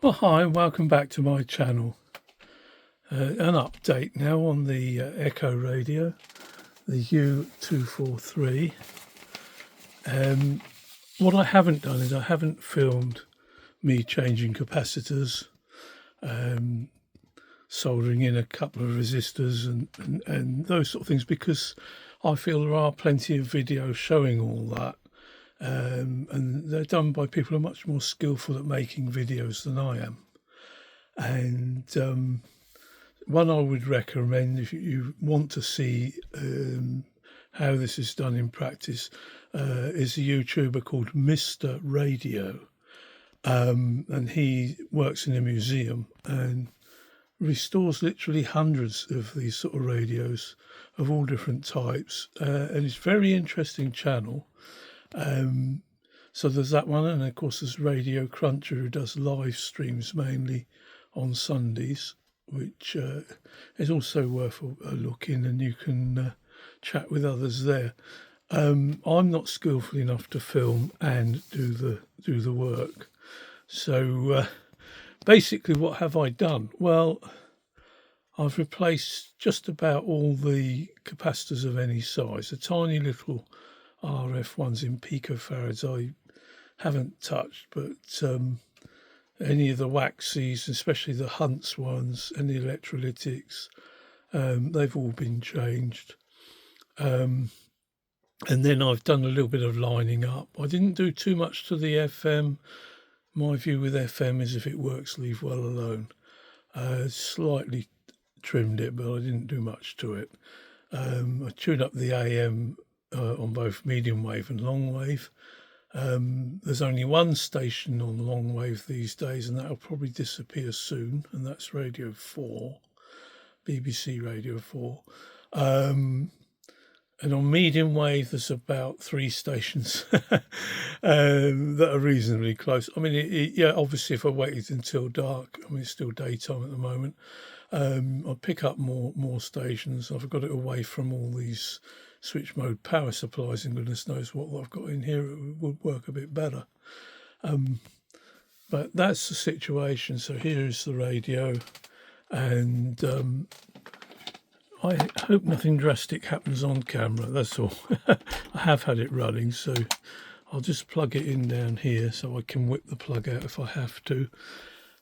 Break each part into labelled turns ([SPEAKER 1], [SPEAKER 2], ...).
[SPEAKER 1] Well, hi, and welcome back to my channel. An update now on the Ekco radio, the U243. What I haven't done is I haven't filmed me changing capacitors, soldering in a couple of resistors and those sort of things, because I feel there are plenty of videos showing all that. And they're done by people who are much more skillful at making videos than I am. And one I would recommend if you want to see how this is done in practice is a YouTuber called Mr. Radio. And he works in a museum and restores literally hundreds of these sort of radios of all different types. And it's a very interesting channel. So there's that one, and of course there's Radio Cruncher, who does live streams mainly on Sundays, which is also worth a look in, and you can chat with others there. I'm not skillful enough to film and do the work, so basically what have I done? Well, I've replaced just about all the capacitors of any size. The tiny little RF ones in picofarads I haven't touched, but any of the waxies, especially the Hunts ones and the electrolytics, they've all been changed. And then I've done a little bit of lining up. I didn't do too much to the FM. My view with FM is if it works, leave well alone. Slightly trimmed it, but I didn't do much to it. I tuned up the AM on both medium wave and long wave. There's only one station on long wave these days, and that'll probably disappear soon, and that's Radio 4, BBC Radio 4. And on medium wave, there's about 3 stations that are reasonably close. I mean, yeah, obviously, if I waited until dark, I mean, it's still daytime at the moment, I'll pick up more stations. I've got it away from all these switch mode power supplies, and goodness knows what I've got in here. It would work a bit better. But that's the situation. So here's the radio, and I hope nothing drastic happens on camera, that's all. I have had it running, so I'll just plug it in down here so I can whip the plug out if I have to.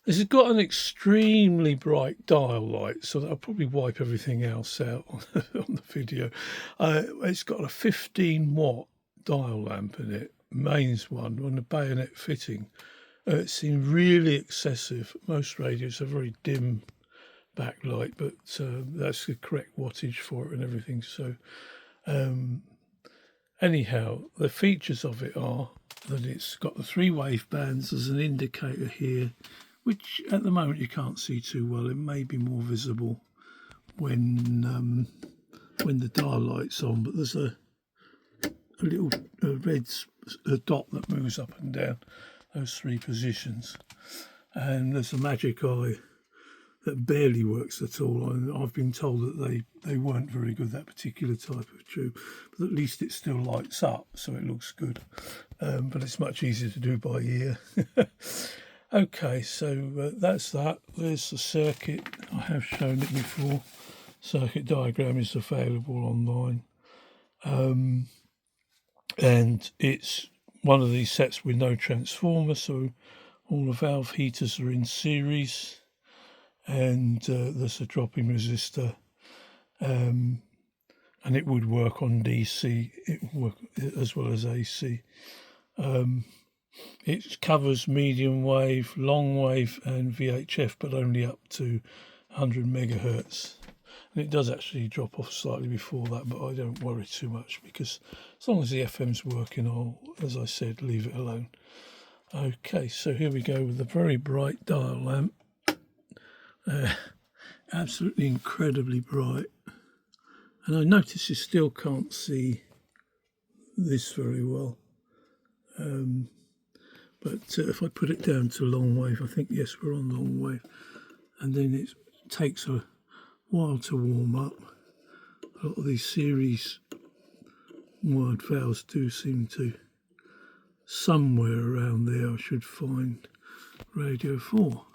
[SPEAKER 1] This has got an extremely bright dial light, so that'll probably wipe everything else out on the video. It's got a 15 watt dial lamp in it, mains one, on a bayonet fitting. It seemed really excessive. Most radios are very dim backlight, but that's the correct wattage for it and everything. So anyhow, the features of it are that it's got the 3 wave bands. There's an indicator here, which at the moment you can't see too well. It may be more visible when the dial light's on, but there's a little red dot that moves up and down those 3 positions, and there's a magic eye that barely works at all. I've been told that they weren't very good, that particular type of tube, but at least it still lights up, so it looks good. But it's much easier to do by ear. Okay, so that's that. There's the circuit. I have shown it before. Circuit diagram is available online. And it's one of these sets with no transformer, so all the valve heaters are in series. And there's a drop-in resistor, and it would work on DC, it would work as well as AC. It covers medium wave, long wave and VHF, but only up to 100 megahertz. And it does actually drop off slightly before that, but I don't worry too much, because as long as the FM's working, I'll, as I said, leave it alone. Okay, so here we go with a very bright dial lamp. Absolutely incredibly bright, and I notice you still can't see this very well, but if I put it down to long wave, I think yes, we're on long wave, and then it takes a while to warm up. A lot of these series wired valves do seem to, somewhere around there I should find Radio 4.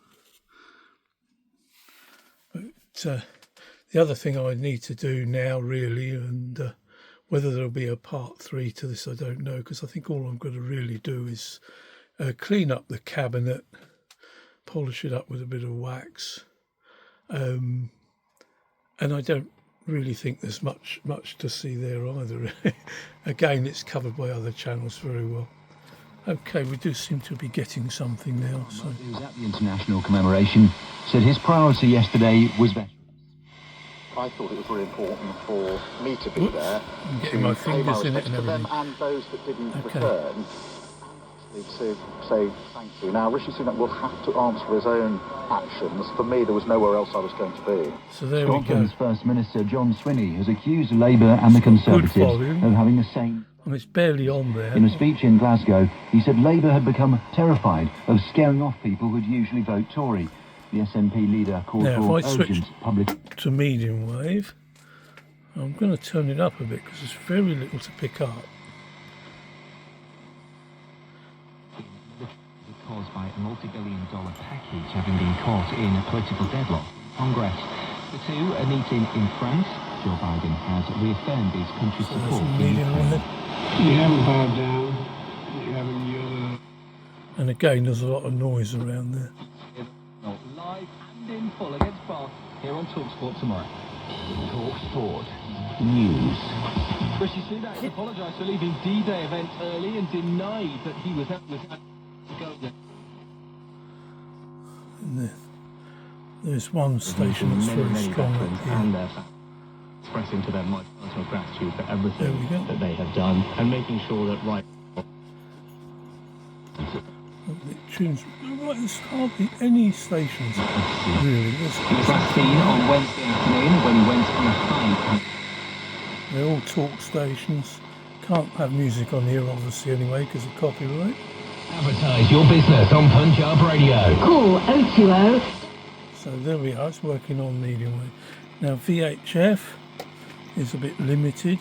[SPEAKER 1] the other thing I need to do now really, and whether there'll be a part 3 to this I don't know, because I think all I'm going to really do is clean up the cabinet, polish it up with a bit of wax, and I don't really think there's much to see there either. Again, it's covered by other channels very well. Okay, we do seem to be getting something now. So.
[SPEAKER 2] He was at the international commemoration, said his priority yesterday was veterans.
[SPEAKER 3] I thought it was really important for me to be there.
[SPEAKER 1] I'm getting my fingers in it and everything.
[SPEAKER 3] Them and those that didn't return, to say thank you. Now, Rishi Sunak will have to answer for his own actions. For me, there was nowhere else I was going to be.
[SPEAKER 1] So there we go.
[SPEAKER 2] Scotland's First Minister John Swinney has accused Labour and the Conservatives of having the same...
[SPEAKER 1] And it's barely on there.
[SPEAKER 2] In a speech in Glasgow, he said Labour had become terrified of scaring off people who'd usually vote Tory. The SNP leader called for urgent public...
[SPEAKER 1] to medium wave, I'm going to turn it up a bit because there's very little to pick up.
[SPEAKER 4] Caused by a multi-billion-dollar package having been caught in a political deadlock. Congress. The two are meeting in France. Joe Biden has reaffirmed his country's support for Ukraine.
[SPEAKER 5] You haven't bowed down. You haven't yielded.
[SPEAKER 1] And again, there's a lot of noise around there.
[SPEAKER 4] Live and in full against France here on TalkSport tomorrow. TalkSport News. Rishi Sunak apologised for leaving D-Day event early and denied that he was going there.
[SPEAKER 1] There's one station that's very strong up here.
[SPEAKER 4] And expressing to them my personal gratitude for everything that they have done and making sure that
[SPEAKER 1] Tunes, right, there's hardly any stations really.
[SPEAKER 4] He was last seen on Wednesday afternoon when he went on a hike.
[SPEAKER 1] They're all talk stations. Can't have music on here obviously anyway because of copyright.
[SPEAKER 4] Advertise your business on Punjab Radio.
[SPEAKER 6] Call 020.
[SPEAKER 1] So there we are, it's working on medium wave. Now VHF is a bit limited.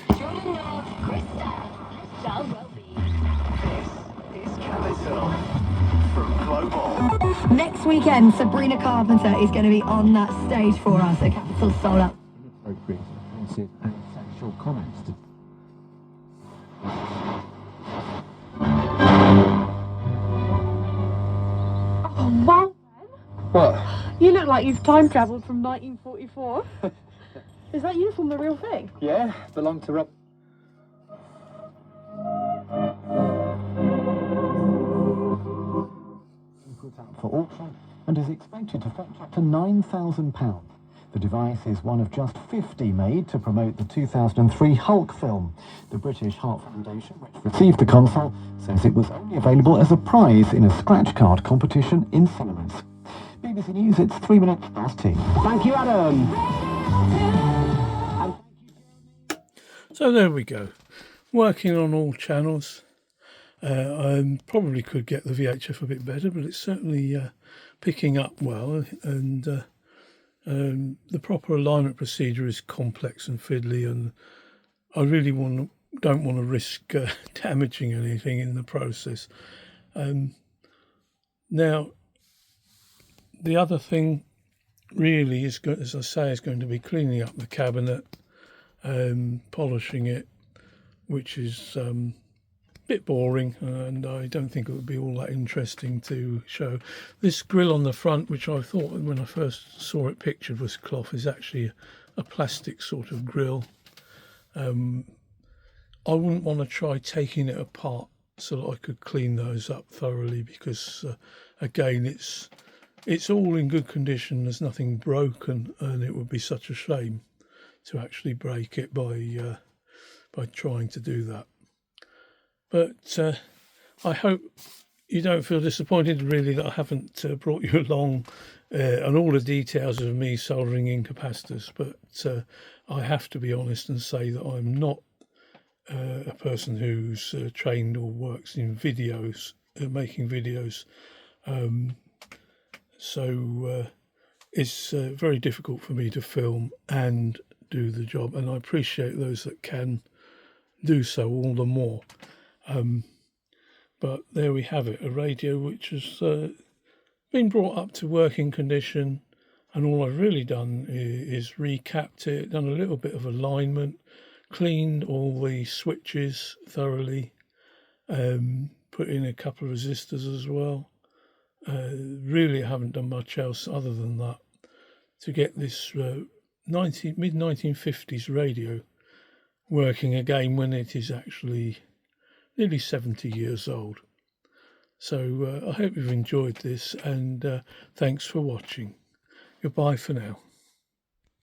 [SPEAKER 6] Next weekend, Sabrina Carpenter is going to be on that stage for us at Capital Solar.
[SPEAKER 4] Inappropriate, offensive and sexual comments.
[SPEAKER 7] Oh, wow, then.
[SPEAKER 5] What?
[SPEAKER 7] You look like you've time travelled from 1944. Is that uniform the real thing?
[SPEAKER 5] Yeah, belonged to Rob.
[SPEAKER 8] Put out for auction and is expected to fetch up to £9,000. The device is one of just 50 made to promote the 2003 Hulk film. The British Heart Foundation, which received the console, says it was only available as a prize in a scratch card competition in cinemas. BBC News, it's 3 minutes past 2. Thank you, Adam.
[SPEAKER 1] So there we go. Working on all channels. I probably could get the VHF a bit better, but it's certainly picking up well, and the proper alignment procedure is complex and fiddly, and I really don't want to risk damaging anything in the process. Now, the other thing really is, as I say, is going to be cleaning up the cabinet, polishing it, which is bit boring, and I don't think it would be all that interesting to show. This grill on the front, which I thought when I first saw it pictured was cloth, is actually a plastic sort of grill. I wouldn't want to try taking it apart so that I could clean those up thoroughly, because again, it's all in good condition, there's nothing broken, and it would be such a shame to actually break it by trying to do that. But I hope you don't feel disappointed really that I haven't brought you along on all the details of me soldering in capacitors, but I have to be honest and say that I'm not a person who's trained or works in videos, making videos, so it's very difficult for me to film and do the job, and I appreciate those that can do so all the more. But there we have it, a radio which has been brought up to working condition, And all I've really done is recapped it, done a little bit of alignment, cleaned all the switches thoroughly, put in a couple of resistors as well. Really haven't done much else other than that to get this mid-1950s radio working again when it is actually nearly 70 years old. So I hope you've enjoyed this, and thanks for watching. Goodbye for now.